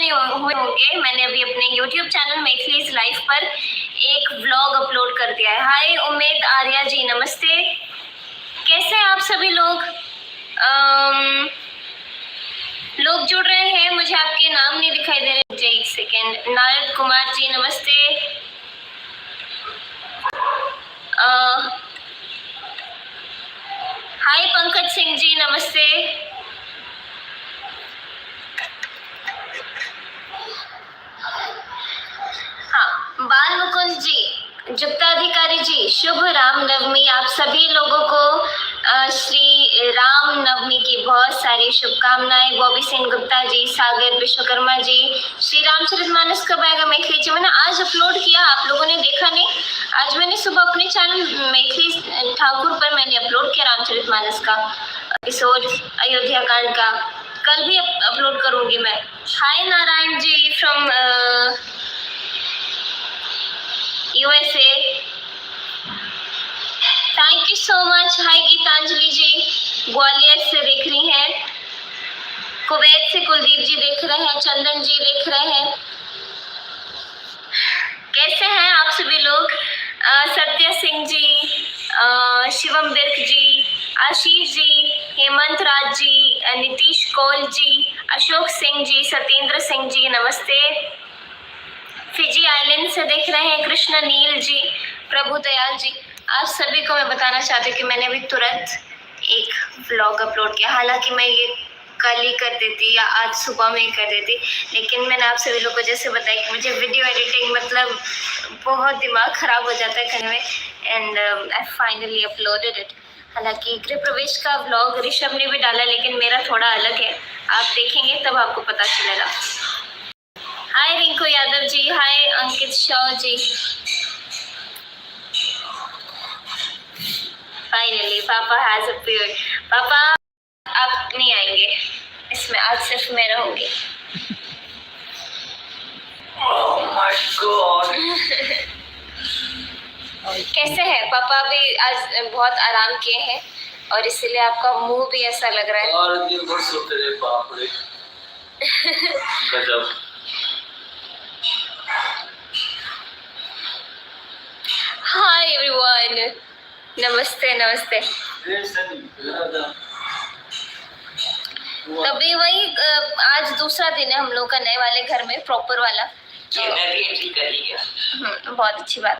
नहीं हुए होंगे, मैंने अभी अपने YouTube चैनल मैथिलीज लाइफ पर एक व्लॉग अपलोड कर दिया है। हाय उम्मीद आर्या जी, नमस्ते, कैसे हैं आप सभी लोग? लोग जुड़ रहे हैं, मुझे आपके नाम नहीं दिखाई दे रहे। मुझे एक सेकेंड। नारद कुमार जी नमस्ते। हाय पंकज सिंह जी नमस्ते। हाँ, बाल मुकुंद जी, जुक्ताधिकारी जी, शुभ राम नवमी। आप सभी लोगों को श्री राम नवमी की बहुत सारी शुभकामनाएं। बॉबी सिंह गुप्ता जी, सागर विश्वकर्मा जी, श्री रामचरितमानस कब आएगा मैथिली जी? मैंने आज अपलोड किया, आप लोगों ने देखा नहीं? आज मैंने सुबह अपने चैनल मैथिली ठाकुर पर मैंने अपलोड किया रामचरितमानस का एपिसोड, अयोध्या कांड का। कल भी अपलोड करूंगी मैं। Hi Narayan ji from USA, thank you so much. Hi Gitanjali ji, Gwalior से देख रही हैं। कुवैत से कुलदीप जी देख रहे हैं, चंदन जी देख रहे हैं। कैसे हैं आप सभी लोग? सत्य सिंह जी, शिवम बिर्क जी, आशीष जी, हेमंत राज जी, नीतीश कौल जी, अशोक सिंह जी, सत्येंद्र सिंह जी नमस्ते। फिजी आइलैंड से देख रहे हैं कृष्ण नील जी, प्रभु दयाल जी। आप सभी को मैं बताना चाहती हूँ कि मैंने अभी तुरंत एक व्लॉग अपलोड किया। हालांकि मैं ये कल ही कर देती या आज सुबह में ही कर देती, लेकिन मैंने आप सभी लोगों को जैसे बताया कि मुझे वीडियो एडिटिंग मतलब बहुत दिमाग खराब हो जाता है करने में, and I finally uploaded it. हालांकि गृह प्रवेश का व्लॉग ऋषभ ने भी डाला, लेकिन मेरा थोड़ा अलग है, आप देखेंगे तब आपको पता चलेगा। हाय रिंकू यादव जी, हाय अंकित शाह जी। फाइनली पापा हैज अपीयर्ड। पापा आप नहीं आएंगे इसमें, आज सिर्फ मैं रहूंगी। Oh my God. कैसे हैं पापा? अभी आज बहुत आराम किए हैं और इसीलिए आपका मुंह भी ऐसा लग रहा है। और दिन भर सोते रहे, बाप रे गजब। हाय एवरीवन, नमस्ते नमस्ते। तभी वही आज दूसरा दिन है हम लोग का नए वाले घर में, प्रॉपर वाला। मैं भी एंट्री कर लिया। बहुत अच्छी बात।